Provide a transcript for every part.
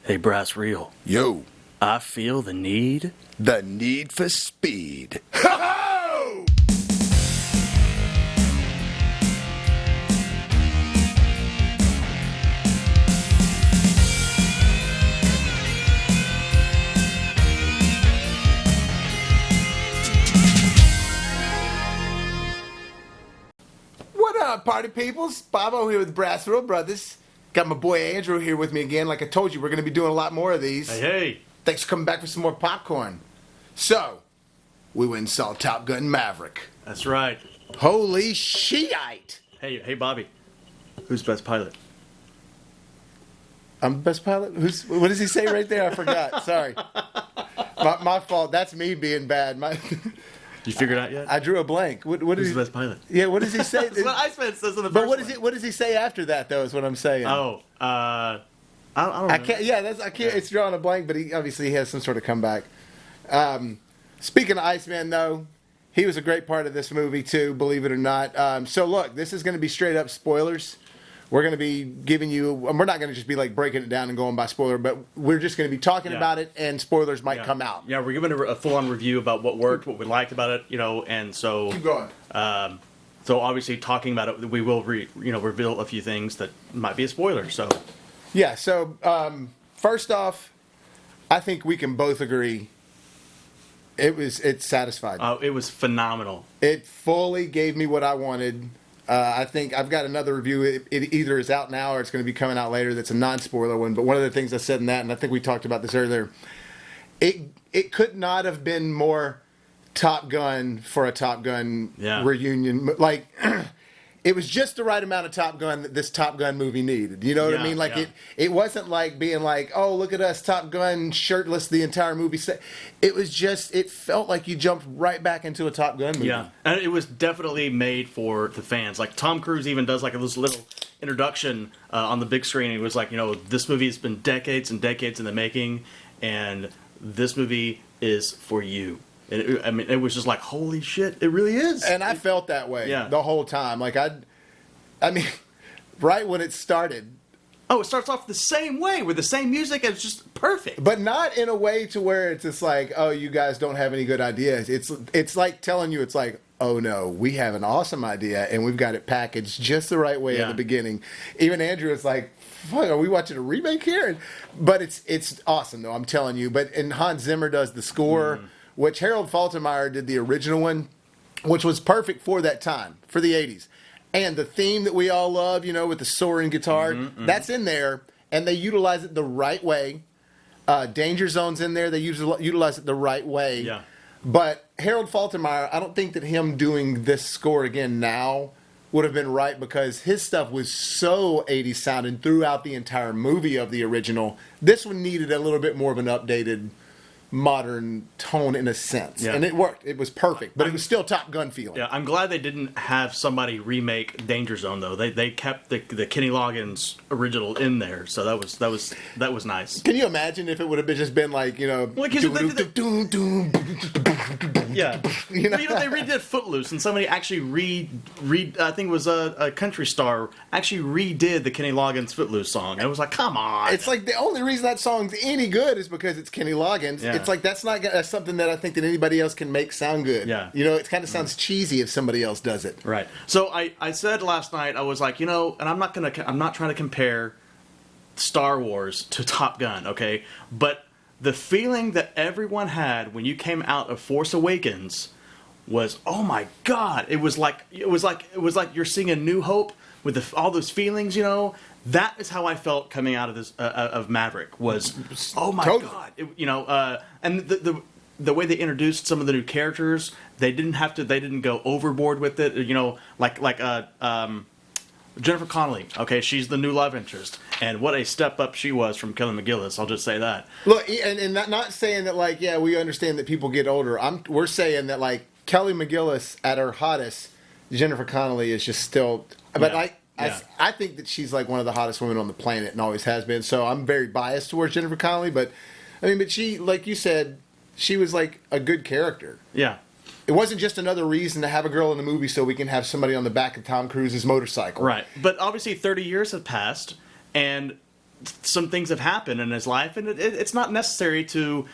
Hey, BrassReel. Yo, I feel the need. the need for speed. Ho-ho! What up, party peoples? Bobo here with BrassReel Brothers. Got my boy Andrew here with me again. Like I told you, we're going to be doing a lot more of these. Hey. Thanks for coming back for some more popcorn. So, we went and saw Top Gun Maverick. That's right. Holy shiite! Hey, Bobby. Who's best pilot? I'm the best pilot? What does he say right there? I forgot. Sorry. My fault. That's me being bad. You figured out yet? I drew a blank. What Who's is the best pilot? Yeah, what does he say? That's what Iceman says in the But first what does he say after that, though, is what I'm saying. I don't know. I can't. Yeah, I can't. It's drawing a blank, but he obviously has some sort of comeback. Speaking of Iceman, though, he was a great part of this movie too. Believe it or not. So look, this is going to be straight up spoilers. We're going to be giving you. We're not going to just be like breaking it down and going by spoiler, but we're just going to be talking about it, and spoilers might come out. Yeah, we're giving a full-on review about what worked, what we liked about it, and so. Keep going. So obviously, talking about it, we will reveal a few things that might be a spoiler. So. Yeah. So first off, I think we can both agree. It's satisfied. It was phenomenal. It fully gave me what I wanted. I think I've got another review. It either is out now or it's going to be coming out later. That's a non-spoiler one. But one of the things I said in that, and I think we talked about this earlier, it could not have been more Top Gun for a Top Gun reunion. Like, it was just the right amount of Top Gun that this Top Gun movie needed. You know what I mean? Like, it wasn't like being like, oh, look at us, Top Gun, shirtless the entire movie. It was just, it felt like you jumped right back into a Top Gun movie. Yeah, and it was definitely made for the fans. Like, Tom Cruise even does like this little introduction on the big screen. He was like, this movie has been decades and decades in the making, and this movie is for you. And it was just like, holy shit, it really is. And I felt that way the whole time. Like, I mean, right when it started. Oh, it starts off the same way with the same music. It's just perfect. But not in a way to where it's just like, oh, you guys don't have any good ideas. It's like telling you, it's like, oh no, we have an awesome idea and we've got it packaged just the right way at the beginning. Even Andrew is like, fuck, are we watching a remake here? But it's awesome though, I'm telling you. And Hans Zimmer does the score. Which Harold Faltermeyer did the original one, which was perfect for that time, for the 80s. And the theme that we all love, with the soaring guitar, that's in there, and they utilize it the right way. Danger Zone's in there, they utilize it the right way. Yeah. But Harold Faltermeyer, I don't think that him doing this score again now would have been right, because his stuff was so 80s sounding throughout the entire movie of the original. This one needed a little bit more of an updated, modern tone in a sense, and it worked. It was perfect, but it was still Top Gun feeling. Yeah, I'm glad they didn't have somebody remake Danger Zone though. They kept the Kenny Loggins original in there, so that was nice. Can you imagine if it would have just been like yeah, they redid Footloose, and somebody actually I think it was a country star actually redid the Kenny Loggins Footloose song, and it was like, come on. It's like the only reason that song's any good is because it's Kenny Loggins. Yeah. It's like that's something that I think that anybody else can make sound good. Yeah. It kind of sounds cheesy if somebody else does it. Right. So I said last night, I was like, and I'm not trying to compare Star Wars to Top Gun, okay? But the feeling that everyone had when you came out of Force Awakens was, oh my God! It was like you're seeing A New Hope with all those feelings, That is how I felt coming out of this of Maverick. Was, oh my God! And the way they introduced some of the new characters, they didn't go overboard with it. Like Jennifer Connelly. Okay, she's the new love interest, and what a step up she was from Kelly McGillis. I'll just say that. Look, and not saying that we understand that people get older. We're saying that Kelly McGillis at her hottest, Jennifer Connelly is just still. But I think that she's one of the hottest women on the planet and always has been. So I'm very biased towards Jennifer Connelly. But she, like you said, she was a good character. Yeah. It wasn't just another reason to have a girl in the movie so we can have somebody on the back of Tom Cruise's motorcycle. Right. But obviously 30 years have passed, and some things have happened in his life, and it's not necessary to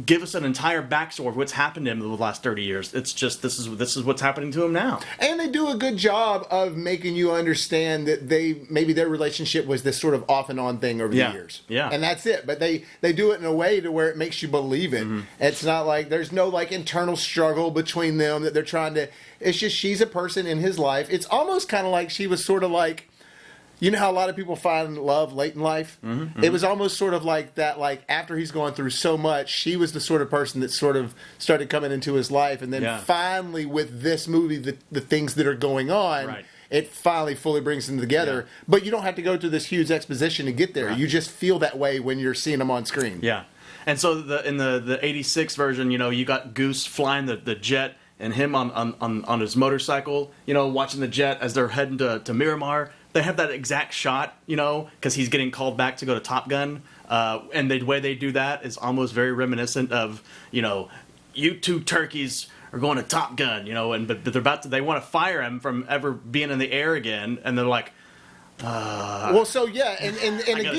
give us an entire backstory of what's happened to him in the last 30 years. It's just this is what's happening to him now. And they do a good job of making you understand that maybe their relationship was this sort of off and on thing over the years. Yeah. And that's it. But they do it in a way to where it makes you believe it. Mm-hmm. It's not like there's no like internal struggle between them that they're trying to. It's just she's a person in his life. It's almost kind of like she was sort of like. You know how a lot of people find love late in life? Mm-hmm, mm-hmm. It was almost sort of like that, like after he's gone through so much, she was the sort of person that sort of started coming into his life. And then finally with this movie, the things that are going on, it finally fully brings them together. Yeah. But you don't have to go through this huge exposition to get there. Right. You just feel that way when you're seeing them on screen. Yeah. And so in the 86 version, you got Goose flying the jet and him on his motorcycle, watching the jet as they're heading to Miramar. They have that exact shot, because he's getting called back to go to Top Gun. And the way they do that is almost very reminiscent of, you two turkeys are going to Top Gun, but they're they want to fire him from ever being in the air again. And they're like, well, so yeah. And I got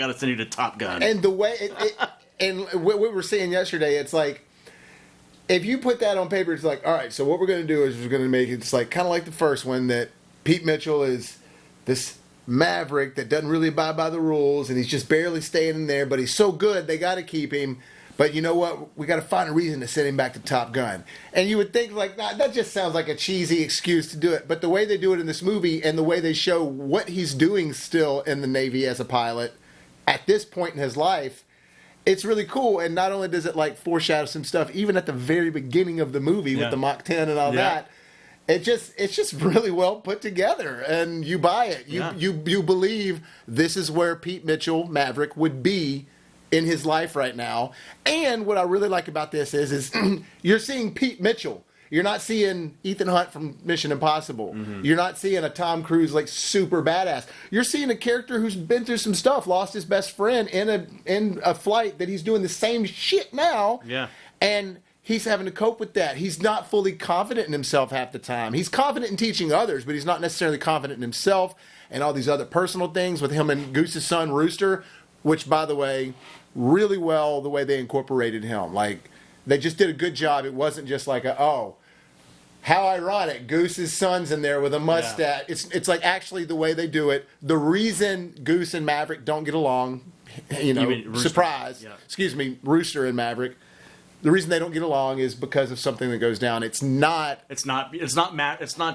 to send you to Top Gun. And the way, and what we were saying yesterday, it's like, if you put that on paper, it's like, all right, so what we're going to do is we're going to make it like kind of like the first one that Pete Mitchell is this maverick that doesn't really abide by the rules, and he's just barely staying in there, but he's so good, they got to keep him. But you know what? We got to find a reason to send him back to Top Gun. And you would think, like, nah, that just sounds like a cheesy excuse to do it. But the way they do it in this movie and the way they show what he's doing still in the Navy as a pilot at this point in his life, it's really cool. And not only does it, like, foreshadow some stuff, even at the very beginning of the movie with the Mach 10 and all that, it's just really well put together, and you buy it. You believe this is where Pete Mitchell, Maverick, would be in his life right now. And what I really like about this is you're seeing Pete Mitchell. You're not seeing Ethan Hunt from Mission Impossible. Mm-hmm. You're not seeing a Tom Cruise like super badass. You're seeing a character who's been through some stuff, lost his best friend in a flight that he's doing the same shit now. Yeah. And he's having to cope with that. He's not fully confident in himself half the time. He's confident in teaching others, but he's not necessarily confident in himself and all these other personal things with him and Goose's son, Rooster, which, by the way, really well the way they incorporated him. Like, they just did a good job. It wasn't just like, how ironic. Goose's son's in there with a mustache. Yeah. It's like actually the way they do it. The reason Goose and Maverick don't get along, surprise. Yeah. Excuse me, Rooster and Maverick. The reason they don't get along is because of something that goes down. It's not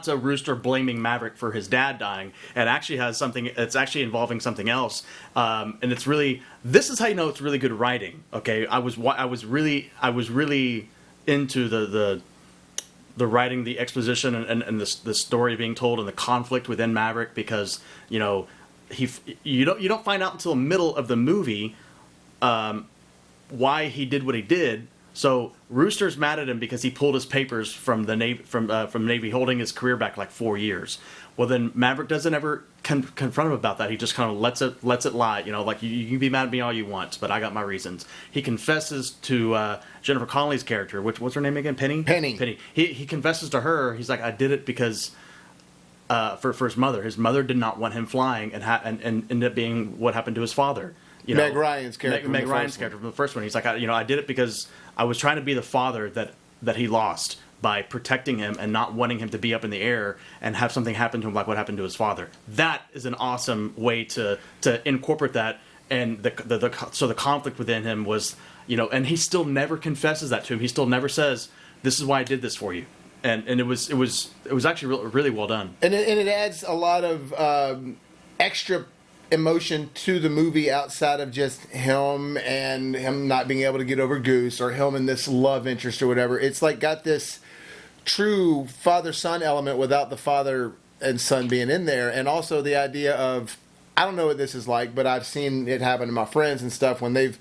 Rooster blaming Maverick for his dad dying. It actually has something. It's actually involving something else, and it's really. This is how you know it's really good writing. Okay, I was really into the writing, the exposition, and the story being told, and the conflict within Maverick, because you don't find out until the middle of the movie why he did what he did. So Rooster's mad at him because he pulled his papers from the Navy, from Navy, holding his career back like 4 years. Well, then Maverick doesn't ever confront him about that. He just kind of lets it lie. Like you can be mad at me all you want, but I got my reasons. He confesses to Jennifer Connelly's character, what's her name again? Penny. Penny. He confesses to her. He's like, I did it because for his mother. His mother did not want him flying, and ended up being what happened to his father. Meg Ryan's character. Meg Ryan's character from the first one. He's like, I did it because I was trying to be the father that he lost by protecting him and not wanting him to be up in the air and have something happen to him like what happened to his father. That is an awesome way to incorporate that. And so the conflict within him was, and he still never confesses that to him. He still never says, "This is why I did this for you." And it was actually really well done. And it adds a lot of extra emotion to the movie outside of just him and him not being able to get over Goose, or him and this love interest or whatever. It's like got this true father-son element without the father and son being in there. And also the idea of, I don't know what this is like, but I've seen it happen to my friends and stuff when they've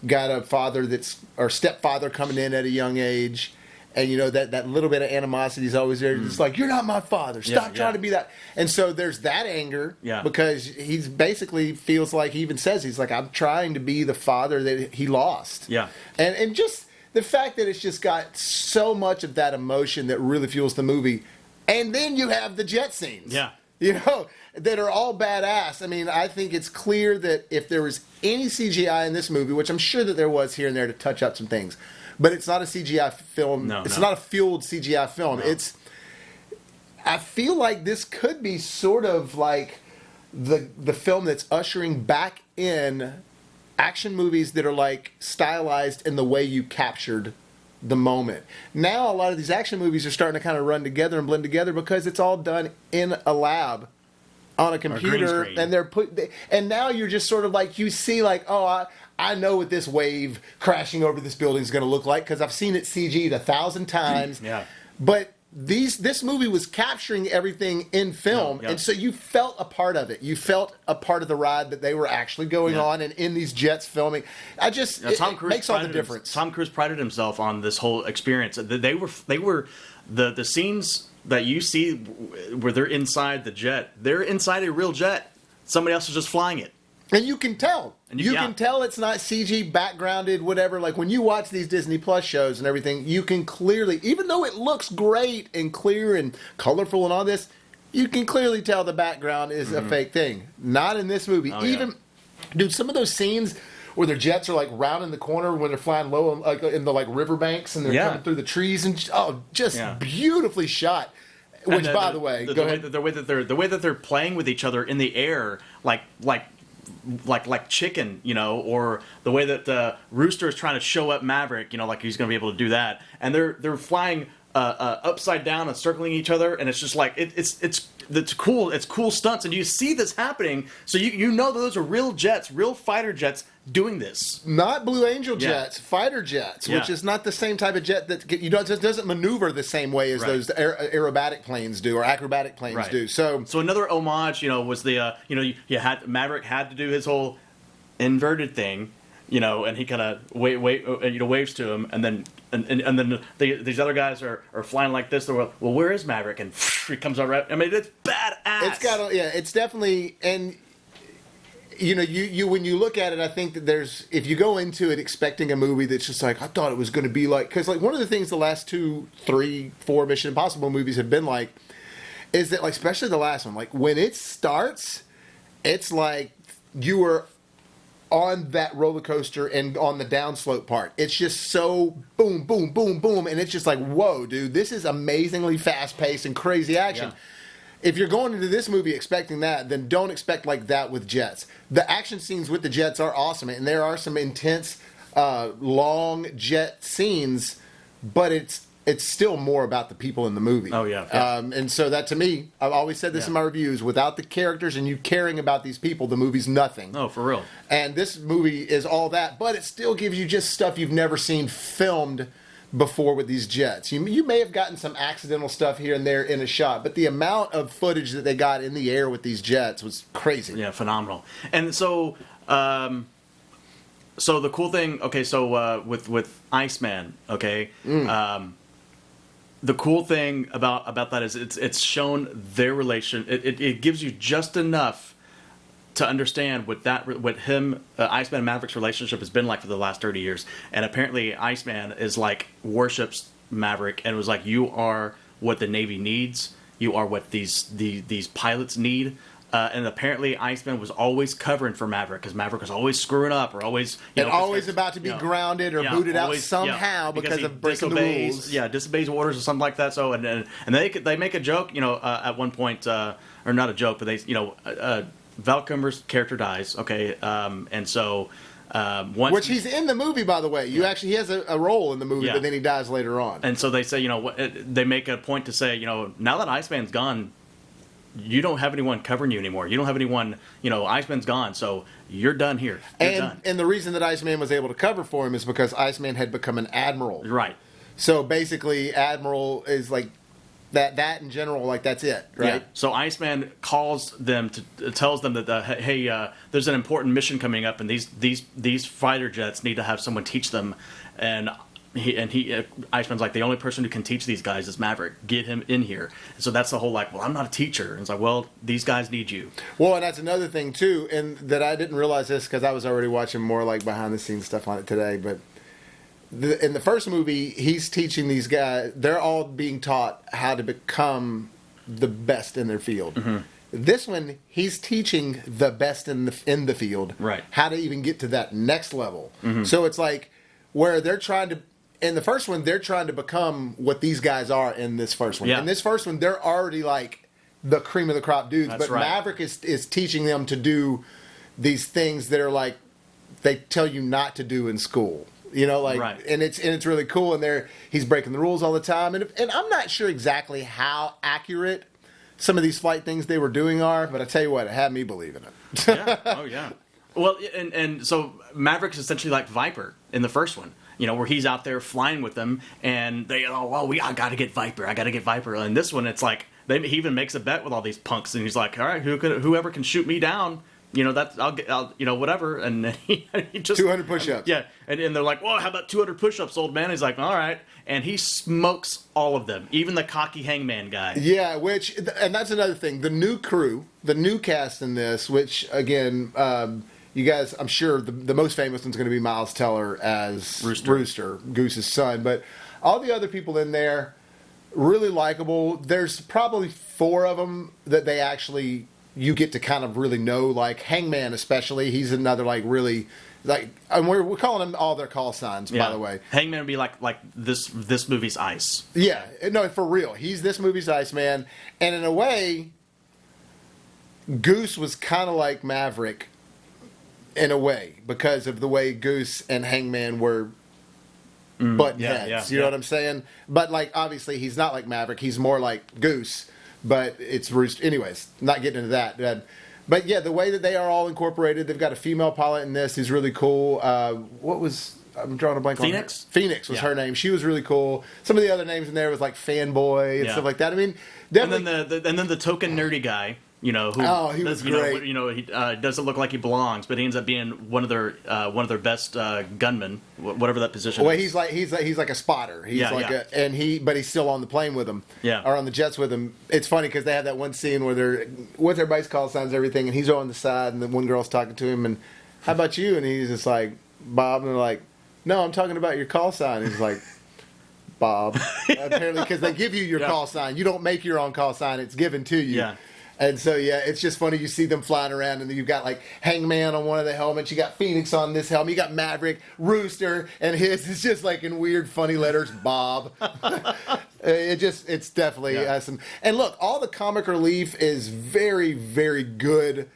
got a father or stepfather coming in at a young age. And, that little bit of animosity is always there. It's like, you're not my father. Stop trying to be that. And so there's that anger. Yeah. Because he's basically feels like, he even says, he's like, I'm trying to be the father that he lost. Yeah. And just the fact that it's just got so much of that emotion that really fuels the movie. And then you have the jet scenes. Yeah. that are all badass. I mean, I think it's clear that if there was any CGI in this movie, which I'm sure that there was here and there to touch up some things, but it's not a CGI film. It's not a fueled CGI film. No. I feel like this could be sort of like the film that's ushering back in action movies that are like stylized in the way you captured the moment. Now a lot of these action movies are starting to kind of run together and blend together because it's all done in a lab on a computer, and and now you're just sort of like, you see like, oh, I know what this wave crashing over this building is going to look like because I've seen it CG'd 1,000 times. Yeah. But this movie was capturing everything in film, and so you felt a part of it. You felt a part of the ride that they were actually going on, and in these jets filming. It makes all the difference. Tom Cruise prided himself on this whole experience. They were the scenes that you see where they're inside the jet. They're inside a real jet. Somebody else is just flying it. And you can tell. You can tell it's not CG backgrounded, whatever. Like when you watch these Disney Plus shows and everything, you can clearly, even though it looks great and clear and colorful and all this, you can clearly tell the background is a fake thing. Not in this movie. Dude, some of those scenes where their jets are like round in the corner when they're flying low in the like riverbanks and they're coming through the trees and just beautifully shot. Which, by the way, go ahead. The way that they're playing with each other in the air, like chicken, or the way that Rooster is trying to show up Maverick, like he's going to be able to do that, and they're flying upside down and circling each other, and it's just like it's cool. It's cool stunts, and you see this happening, so you know that those are real jets, real fighter jets doing this. Not Blue Angel jets, fighter jets, which is not the same type of jet that just doesn't maneuver the same way as those aerobatic planes do or acrobatic planes do. So another homage, was the Maverick had to do his whole inverted thing, and he kind of waves to him, and then these other guys are flying like this. They're well, where is Maverick? And he comes out right. I mean, it's badass. It's definitely, and you when you look at it, I think that if you go into it expecting a movie that's just like, I thought it was going to be like, because like one of the things the last 2, 3, 4 Mission Impossible movies have been like, is that like, especially the last one, like when it starts, it's like you were on that roller coaster and on the downslope part. It's just so boom, boom, boom, boom, and it's just like, whoa, dude, this is amazingly fast-paced and crazy action. Yeah. If you're going into this movie expecting that, then don't expect like that with jets. The action scenes with the jets are awesome, and there are some intense, long jet scenes, but it's still more about the people in the movie. Oh, yeah. And so that, to me, I've always said this in my reviews, without the characters and you caring about these people, the movie's nothing. Oh, for real. And this movie is all that, but it still gives you just stuff you've never seen filmed before with these jets. You may have gotten some accidental stuff here and there in a shot, but the amount of footage that they got in the air with these jets was crazy. Yeah, phenomenal. And so the cool thing, with Iceman, the cool thing about that is it's shown their relation. It gives you just enough to understand what Iceman and Maverick's relationship has been like for the last 30 years. And apparently Iceman is like worships Maverick and was like, you are what the Navy needs. You are what these pilots need. And apparently Iceman was always covering for Maverick because Maverick was always screring up or always always about to be grounded or booted out somehow because of breaking the rules. Yeah, disobeys orders or something like that. So and they make a joke, at one point, or not a joke, but they Val Kilmer's character dies. Okay, and so which he's in the movie, by the way. He has a role in the movie, but then he dies later on. And so they say, they make a point to say, now that Iceman's gone, you don't have anyone covering you anymore. You don't have anyone, Iceman's gone, so you're done here. You're done. And the reason that Iceman was able to cover for him is because Iceman had become an admiral. Right. So basically, admiral is like that in general, like that's it, right? Yeah. So Iceman tells them that hey, there's an important mission coming up, and these fighter jets need to have someone teach them, and Iceman's like, the only person who can teach these guys is Maverick. Get him in here. So that's the whole like, well, I'm not a teacher. And it's like, well, these guys need you. Well, and that's another thing too, and that I didn't realize this because I was already watching more like behind the scenes stuff on it today. But in the first movie, he's teaching these guys. They're all being taught how to become the best in their field. Mm-hmm. This one, he's teaching the best in the field Right. how to even get to that next level. So it's like where they're trying to. In the first one, they're trying to become what these guys are in this first one. Yeah. In this first one, they're already like the cream of the crop dudes. That's but right. Maverick is teaching them to do these things that are like they tell you not to do in school. You know, like, Right. and it's really cool. And he's breaking the rules all the time. And I'm not sure exactly how accurate some of these flight things they were doing are, but I tell you what, it had me believing it. Yeah. Oh yeah. Well, and so Maverick's essentially like Viper in the first one. You know, where he's out there flying with them, and I got to get Viper. I got to get Viper. And this one, it's like he even makes a bet with all these punks, and he's like, all right, whoever can shoot me down, you know, I'll whatever. And he just 200 push-ups. Yeah, and they're like, well, how about 200 push-ups, old man? He's like, all right, and he smokes all of them, even the cocky hangman guy. Yeah, and that's another thing. The new crew, the new cast in this, which again, you guys, I'm sure the most famous one's going to be Miles Teller as Rooster, Goose's son. But all the other people in there, really likable. There's probably 4 of them that they actually, you get to kind of really know, like Hangman especially. He's another like really, like, and we're calling them all their call signs, by the way. Hangman would be like this movie's Ice. Yeah, no, for real. He's this movie's Iceman. And in a way, Goose was kind of like Maverick in a way, because of the way Goose and Hangman were button heads. You know what I'm saying? But like, obviously, he's not like Maverick. He's more like Goose, but it's Rooster. Anyways, not getting into that. But yeah, the way that they are all incorporated, they've got a female pilot in this who's really cool. I'm drawing a blank on her. Phoenix was her name. She was really cool. Some of the other names in there was like Fanboy and stuff like that. I mean, definitely. And then the token nerdy guy. You know, he was great. He doesn't look like he belongs, but he ends up being one of their best gunmen, whatever that position. Well, is. he's like a spotter. But he's still on the plane with him. Yeah. Or on the jets with him. It's funny because they have that one scene where they're with everybody's call signs and everything, and he's on the side, and then one girl's talking to him, and how about you? And he's just like, Bob, and they're like, no, I'm talking about your call sign. And he's like, Bob. Apparently, because they give you your call sign. You don't make your own call sign. It's given to you. Yeah. And so, yeah, it's just funny. You see them flying around, and then you've got, like, Hangman on one of the helmets. You got Phoenix on this helmet. You got Maverick, Rooster, and his is just, like, in weird, funny letters, Bob. It's definitely awesome. And look, all the comic relief is very, very good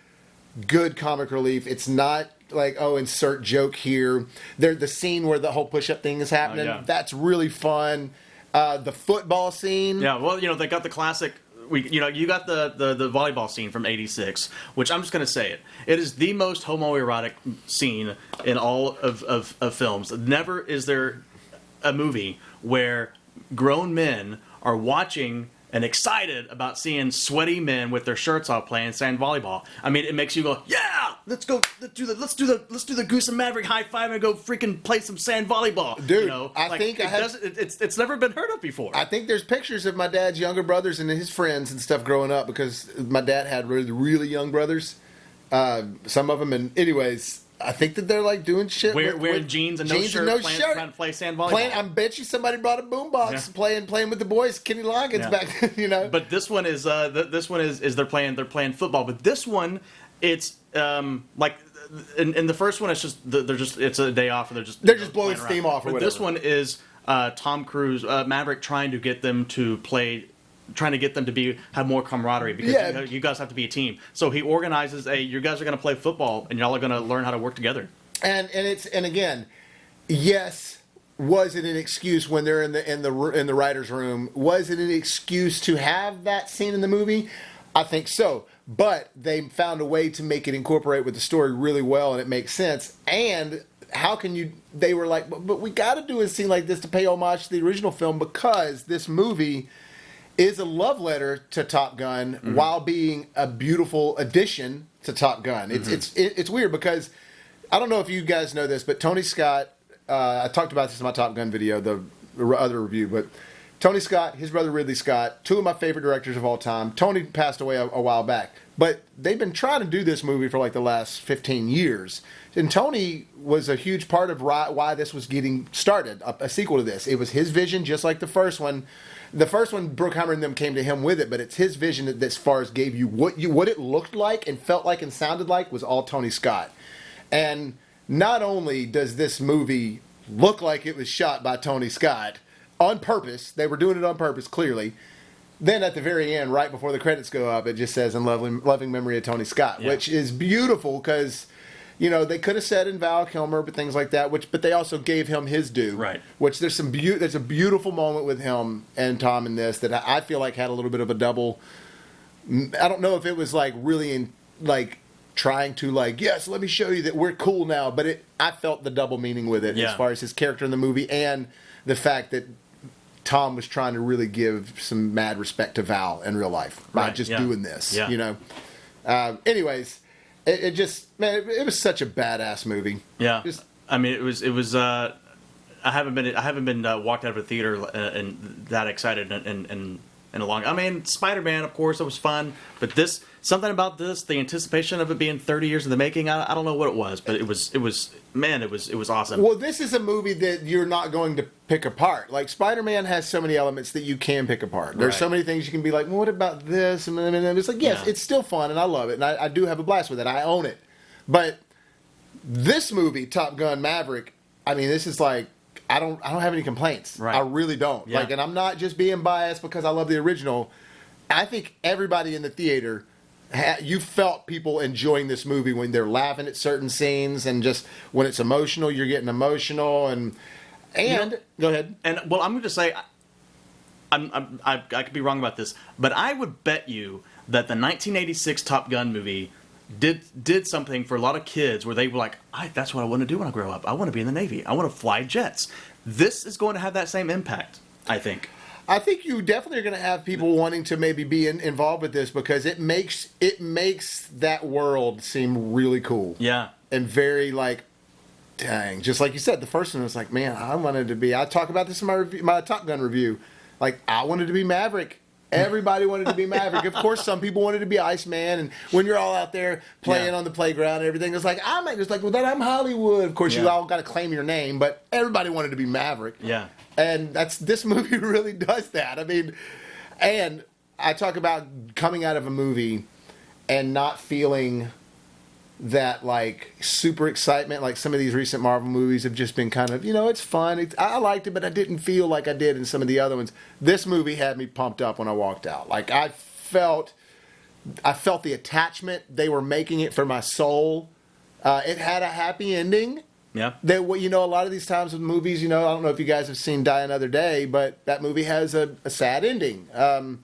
comic relief. It's not like, oh, insert joke here. The scene where the whole push-up thing is happening, that's really fun. The football scene. Yeah, well, they got the classic... you got the volleyball scene from '86, which I'm just going to say it. It is the most homoerotic scene in all of films. Never is there a movie where grown men are watching and excited about seeing sweaty men with their shirts off playing sand volleyball. I mean, it makes you go, yeah, let's do the Goose and Maverick high five and go freaking play some sand volleyball, dude. It's never been heard of before. I think there's pictures of my dad's younger brothers and his friends and stuff growing up, because my dad had really, really young brothers, some of them, and anyways. I think that they're like doing shit. Wearing jeans and no shirt, trying to play sand volleyball. I bet you somebody brought a boombox playing with the boys. Kenny Loggins back, But this one is they're playing football. But this one, it's like in the first one, it's a day off, and they're just blowing steam off. Or but whatever. This one is Tom Cruise, Maverick, trying to get them to have more camaraderie, because you guys have to be a team. So he organizes you guys are going to play football, and y'all are going to learn how to work together. And again, yes, was it an excuse when they're in the writers' room? Was it an excuse to have that scene in the movie? I think so. But they found a way to make it incorporate with the story really well, and it makes sense. And how can you? They were like, but we got to do a scene like this to pay homage to the original film, because this movie is a love letter to Top Gun while being a beautiful addition to Top Gun. It's weird, because I don't know if you guys know this, but Tony Scott, I talked about this in my Top Gun video, the other review, but Tony Scott, his brother Ridley Scott, 2 of my favorite directors of all time. Tony passed away a while back, but they've been trying to do this movie for like the last 15 years. And Tony was a huge part of why this was getting started, a sequel to this. It was his vision, just like the first one. The first one, Bruckheimer and them came to him with it, but it's his vision that as far as gave you what it looked like and felt like and sounded like was all Tony Scott. And not only does this movie look like it was shot by Tony Scott on purpose, they were doing it on purpose, clearly. Then at the very end, right before the credits go up, it just says, in loving memory of Tony Scott, which is beautiful because, you know, they could have said in Val Kilmer, but things like that, but they also gave him his due. Right. Which there's a beautiful moment with him and Tom in this that I feel like had a little bit of a double. I don't know if it was like really trying to yes, let me show you that we're cool now, but I felt the double meaning with it as far as his character in the movie and the fact that Tom was trying to really give some mad respect to Val in real life by just doing this, you know. Anyways, it just, man, it was such a badass movie. Yeah, I mean, it was. I haven't been walked out of a theater and that excited and a long. I mean, Spider-Man, of course, it was fun, but something about this, the anticipation of it being 30 years in the making. I don't know what it was, but it was awesome. Well, this is a movie that you're not going to pick apart. Like Spider-Man has so many elements that you can pick apart. There's so many things you can be like, well, what about this? And it's like, yes, it's still fun, and I love it, and I do have a blast with it. I own it. But this movie, Top Gun Maverick, I mean, this is like, I don't have any complaints. Right. I really don't. Yeah. And I'm not just being biased because I love the original. I think everybody in the theater, you felt people enjoying this movie when they're laughing at certain scenes, and just when it's emotional, you're getting emotional. And go ahead. And well, I'm going to say, I could be wrong about this, but I would bet you that the 1986 Top Gun movie did something for a lot of kids where they were like, that's what I want to do when I grow up. I want to be in the Navy. I want to fly jets. This is going to have that same impact, I think. I think you definitely are going to have people wanting to maybe be involved with this because it makes that world seem really cool. Yeah. And very dang. Just like you said, the first one was like, man, I wanted to be. I talk about this in my Top Gun review. Like, I wanted to be Maverick. Everybody wanted to be Maverick. Of course, some people wanted to be Iceman. And when you're all out there playing on the playground and everything, it's like, I'm Hollywood. Of course, you all got to claim your name, but everybody wanted to be Maverick. Yeah. And this movie really does that. I mean, and I talk about coming out of a movie and not feeling that super excitement like some of these recent Marvel movies have just been kind of, it's fun. I liked it, but I didn't feel like I did in some of the other ones. This movie had me pumped up when I walked out. Like I felt the attachment. They were making it for my soul. It had a happy ending. Yeah. That a lot of these times with movies, I don't know if you guys have seen Die Another Day, but that movie has a sad ending. And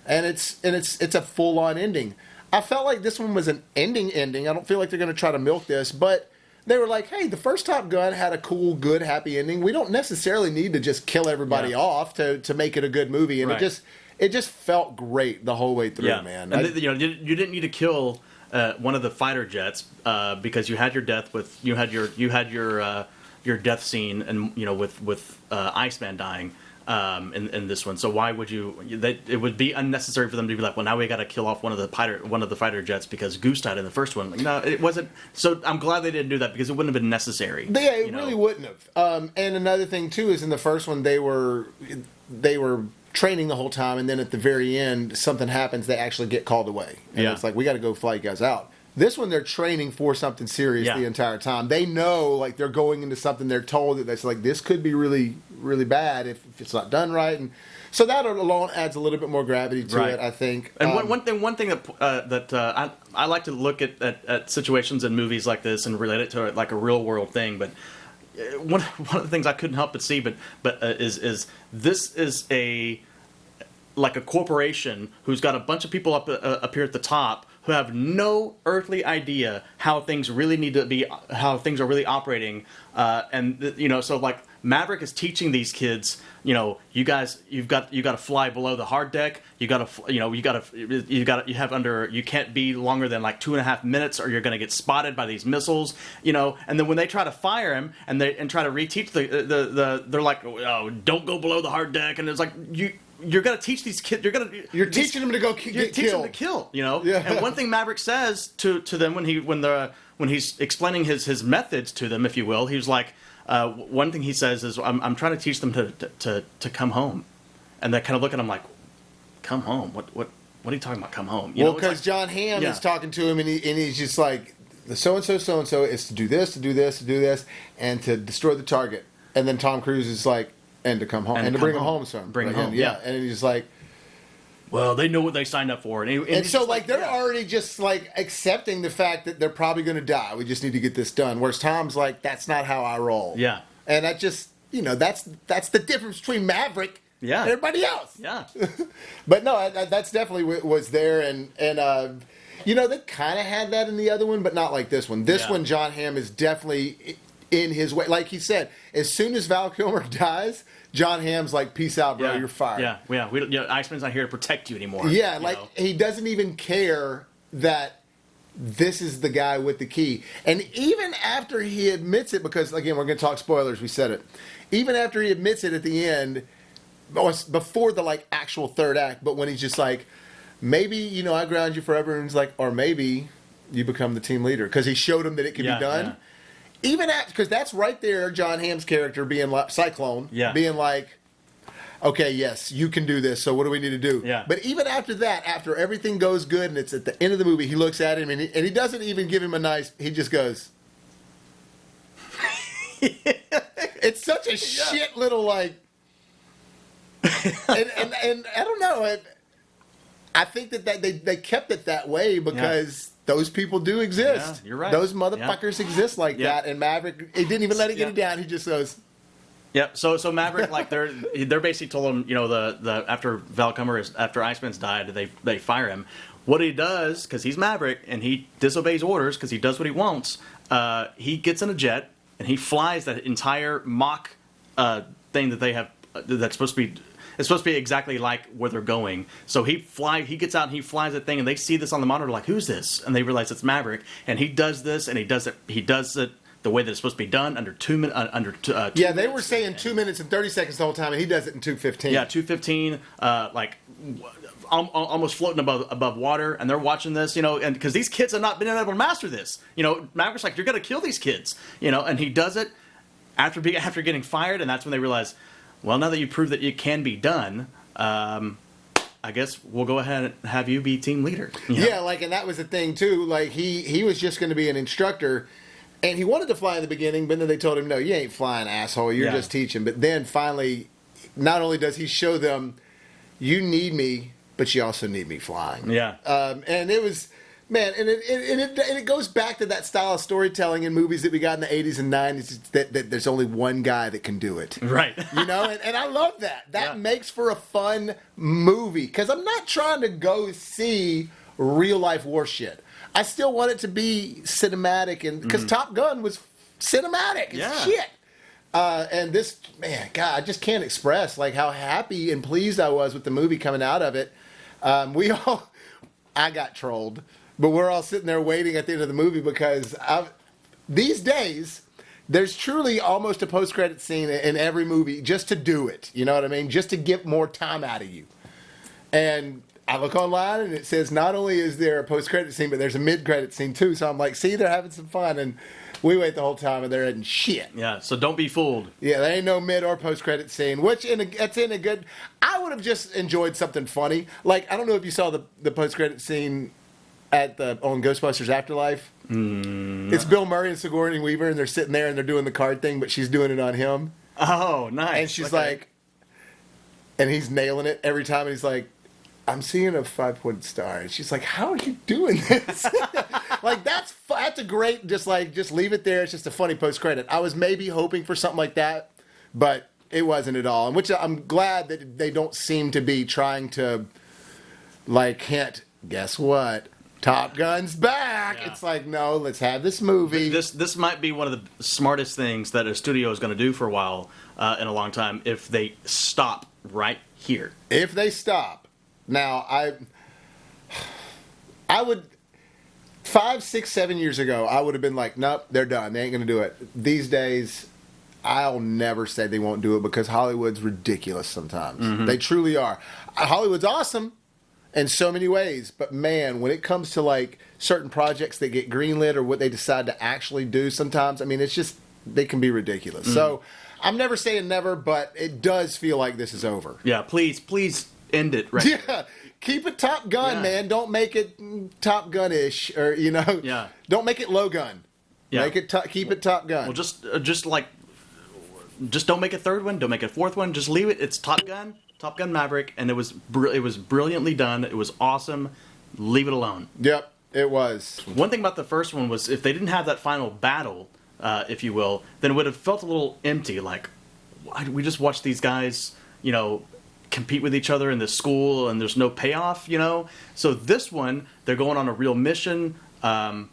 it's a full-on ending. I felt like this one was an ending. I don't feel like they're going to try to milk this, but they were like, hey, the first Top Gun had a cool, good, happy ending. We don't necessarily need to just kill everybody off to make it a good movie. And it just felt great the whole way through, man. And you didn't need to kill one of the fighter jets because you had your death you had your death scene and with Iceman dying. In this one, so why would you? It would be unnecessary for them to be like, well, now we got to kill off one of the fighter jets because Goose died in the first one. Like, no, it wasn't. So I'm glad they didn't do that because it wouldn't have been necessary. Yeah, it really wouldn't have. And another thing too is in the first one they were training the whole time, and then at the very end something happens, they actually get called away, and it's like we got to go fly you guys out. This one, they're training for something serious the entire time. They know, they're going into something. They're told that this could be really, really bad if it's not done right, and so that alone adds a little bit more gravity to it, I think. And one thing that I like to look at situations in movies like this and relate it to like a real world thing. But one of the things I couldn't help but see, is this is a corporation who's got a bunch of people up here at the top who have no earthly idea how things really need to be, how things are really operating, so Maverick is teaching these kids, you guys, you got to fly below the hard deck. You can't be longer than 2.5 minutes, or you're going to get spotted by these missiles, And then when they try to fire him and try to reteach they're like, oh, don't go below the hard deck, and it's like You're gonna teach these kids. You're teaching them to go get killed. Them to kill. Yeah. And one thing Maverick says to them when he's explaining his methods to them, if you will, he's like, one thing he says is, I'm trying to teach them to come home, and they kind of look at him like, "Come home? What are you talking about? Come home?" Well, because John Hamm is talking to him, and he's just like, the so and so is to do this, to do this, to do this, and to destroy the target. And then Tom Cruise is like, and to come home, and to bring him home, son. Bring him home, yeah. And he's like, well, they know what they signed up for, and so like they're already just like accepting the fact that they're probably going to die. We just need to get this done. Whereas Tom's like, that's not how I roll. Yeah, and that just that's the difference between Maverick. Yeah. And everybody else. Yeah. But no, that's definitely was there, and they kind of had that in the other one, but not like this one. This one, John Hamm is definitely in his way. Like he said, as soon as Val Kilmer dies, John Hamm's like, "Peace out, bro. You're fired." Yeah. Iceman's not here to protect you anymore. Yeah, he doesn't even care that this is the guy with the key. And even after he admits it, because again, we're going to talk spoilers. We said it. Even after he admits it at the end. Before the like actual third act, but when he's just like, maybe I ground you forever, and he's like, or maybe you become the team leader, because he showed him that it could be done. Yeah. Even because that's right there, John Hamm's character being like Cyclone, being like, okay, yes, you can do this. So what do we need to do? Yeah. But even after that, after everything goes good, and it's at the end of the movie, he looks at him and he doesn't even give him a nice. He just goes. It's such a shit little like. and I don't know. I think that they kept it that way because those people do exist. Yeah, you're right. Those motherfuckers exist like that. And Maverick, he didn't even let it get it down. He just goes. Yep. So Maverick, like they're basically told him, the after after Iceman's died, they fire him. What he does, because he's Maverick and he disobeys orders because he does what he wants. He gets in a jet and he flies that entire mock thing that they have that's supposed to be. It's supposed to be exactly like where they're going. So he gets out and he flies that thing, and they see this on the monitor, like, who's this? And they realize it's Maverick, and he does this, and he does it the way that it's supposed to be done under 2 minutes. Yeah, they were saying 2 minutes and 30 seconds the whole time, and he does it in 2:15. Yeah, 2:15, like almost floating above water, and they're watching this, and because these kids have not been able to master this, Maverick's like, you're gonna kill these kids, and he does it after getting fired, and that's when they realize. Well, now that you proved that it can be done, I guess we'll go ahead and have you be team leader. Yeah, and that was the thing, too. Like, he was just going to be an instructor, and he wanted to fly in the beginning, but then they told him, no, you ain't flying, asshole. You're just teaching. But then, finally, not only does he show them, you need me, but you also need me flying. Yeah. And it was... Man, and it goes back to that style of storytelling in movies that we got in the 80s and 90s, that there's only one guy that can do it. Right. And I love that. That makes for a fun movie, because I'm not trying to go see real-life war shit. I still want it to be cinematic, and because Top Gun was cinematic as shit. And this, man, God, I just can't express like how happy and pleased I was with the movie coming out of it. I got trolled. But we're all sitting there waiting at the end of the movie because these days, there's truly almost a post-credit scene in every movie just to do it. You know what I mean? Just to get more time out of you. And I look online and it says not only is there a post-credit scene, but there's a mid-credit scene too. So I'm like, see, they're having some fun. And we wait the whole time and they're in shit. Yeah, so don't be fooled. Yeah, there ain't no mid or post-credit scene, which that's in a good... I would have just enjoyed something funny. Like, I don't know if you saw the post-credit scene... on Ghostbusters Afterlife. It's Bill Murray and Sigourney Weaver, and they're sitting there and they're doing the card thing, but she's doing it on him. Oh, nice. And she's like, and he's nailing it every time, and he's like, I'm seeing a 5-point star. And she's like, how are you doing this? Like, that's a great, just leave it there. It's just a funny post-credit. I was maybe hoping for something like that, but it wasn't at all. And which I'm glad that they don't seem to be trying to, like, hint, guess what? Top Gun's back. Yeah. It's like, no, let's have this movie. This might be one of the smartest things that a studio is going to do for a while, in a long time, if they stop right here. If they stop. Now, I would, 5, 6, 7 years ago, I would have been like, nope, they're done. They ain't going to do it. These days, I'll never say they won't do it because Hollywood's ridiculous sometimes. Mm-hmm. They truly are. Hollywood's awesome. In so many ways, but man, when it comes to like certain projects that get greenlit or what they decide to actually do, sometimes, I mean, it's just, they can be ridiculous. Mm. So I'm never saying never, but it does feel like this is over. Yeah, please end it right. Yeah, keep it Top Gun, man. Don't make it Top Gun-ish, or don't make it Low Gun. Yeah. Make it keep it Top Gun. Well, just don't make a third one. Don't make a fourth one. Just leave it. It's Top Gun Maverick, and it was brilliantly done. It was awesome. Leave it alone. Yep, it was. One thing about the first one was if they didn't have that final battle, if you will, then it would have felt a little empty. Like, we just watched these guys, compete with each other in this school, and there's no payoff, So this one, they're going on a real mission, and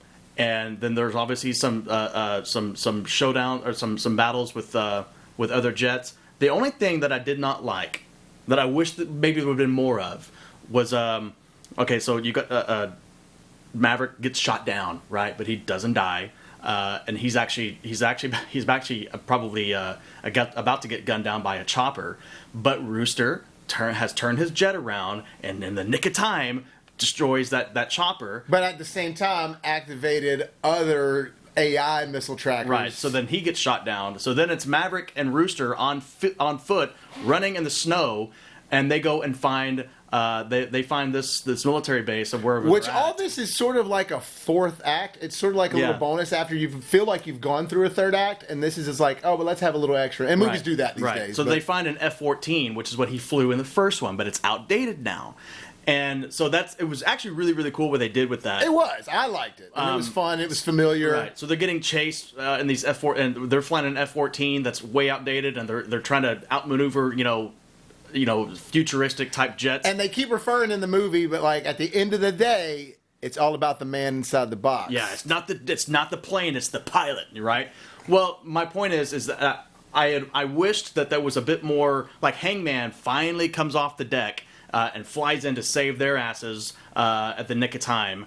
then there's obviously some showdown or some battles with other jets. The only thing that I did not like, that I wish that maybe there would have been more of, was okay. So you got Maverick gets shot down, right? But he doesn't die. And he's actually probably about to get gunned down by a chopper. But Rooster has turned his jet around, and in the nick of time destroys that chopper. But at the same time, activated other AI missile trackers. Right. So then he gets shot down. So then it's Maverick and Rooster on foot running in the snow, and they go and find. They find this military base of wherever. Which all this is sort of like a fourth act. It's sort of like a little bonus after you feel like you've gone through a third act, and this is just like, oh, but let's have a little extra. And movies do that these days. So they find an F-14, which is what he flew in the first one, but it's outdated now. And so it was actually really, really cool what they did with that. It was. I liked it. And it was fun. It was familiar. Right. So they're getting chased in these F-14, and they're flying an F-14 that's way outdated, and they're trying to outmaneuver, futuristic type jets. And they keep referring in the movie, but like at the end of the day, it's all about the man inside the box. Yeah, it's not the plane, it's the pilot, right? Well, my point is that I wished that there was a bit more, like Hangman finally comes off the deck and flies in to save their asses at the nick of time.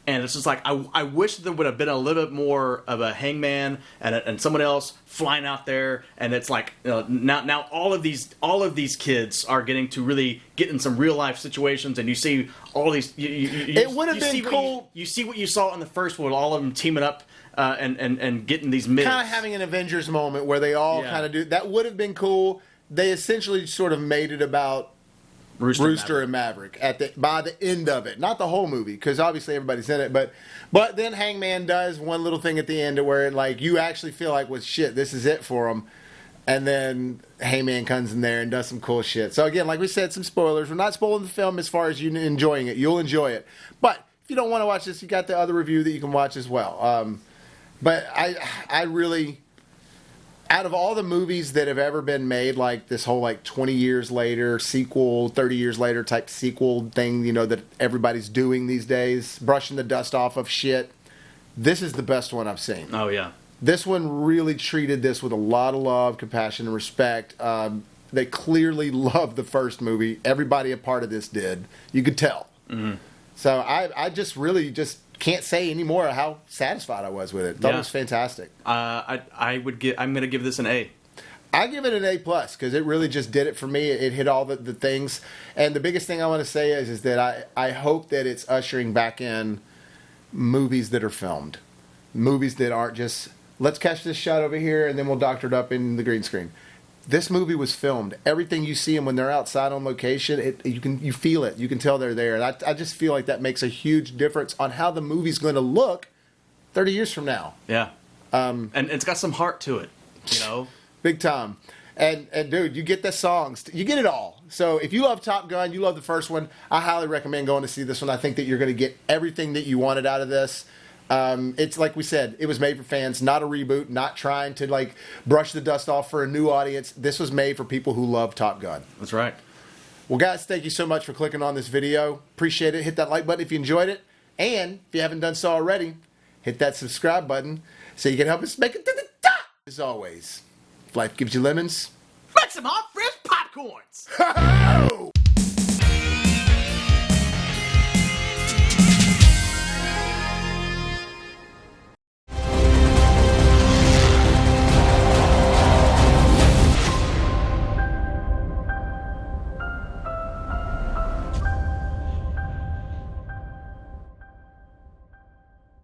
And it's just like I wish there would have been a little bit more of a Hangman and someone else flying out there, and it's like now all of these kids are getting to really get in some real life situations, and you see all these. It would have been cool. You see what you saw in the first one, all of them teaming up and getting these mids. Kind of having an Avengers moment where they all kind of do that. Would have been cool. They essentially sort of made it about Rooster and Maverick by the end of it, not the whole movie, because obviously everybody's in it. But then Hangman does one little thing at the end where like you actually feel like, well, shit, this is it for him. And then Hangman comes in there and does some cool shit. So again, like we said, some spoilers. We're not spoiling the film as far as you enjoying it. You'll enjoy it. But if you don't want to watch this, you got the other review that you can watch as well. But I really, out of all the movies that have ever been made, like this whole like 20 years later sequel, 30 years later type sequel thing, that everybody's doing these days, brushing the dust off of shit, this is the best one I've seen. Oh, yeah. This one really treated this with a lot of love, compassion, and respect. They clearly loved the first movie. Everybody a part of this did. You could tell. Mm-hmm. So I just really just can't say any more how satisfied I was with it. Thought it was fantastic. I'm going to give this an A. I give it an A+, because it really just did it for me. It hit all the things. And the biggest thing I want to say is that I hope that it's ushering back in movies that are filmed. Movies that aren't just, let's catch this shot over here and then we'll doctor it up in the green screen. This movie was filmed. Everything you see them when they're outside on location, you feel it. You can tell they're there. And I just feel like that makes a huge difference on how the movie's going to look 30 years from now. Yeah. And it's got some heart to it, Big time. And dude, you get the songs. You get it all. So if you love Top Gun, you love the first one, I highly recommend going to see this one. I think that you're going to get everything that you wanted out of this. It's like we said, it was made for fans, not a reboot, not trying to like brush the dust off for a new audience. This was made for people who love Top Gun. That's right. Well, guys, thank you so much for clicking on this video. Appreciate it. Hit that like button if you enjoyed it. And if you haven't done so already, hit that subscribe button so you can help us make it to the top. As always, if life gives you lemons, make some hot fresh popcorns.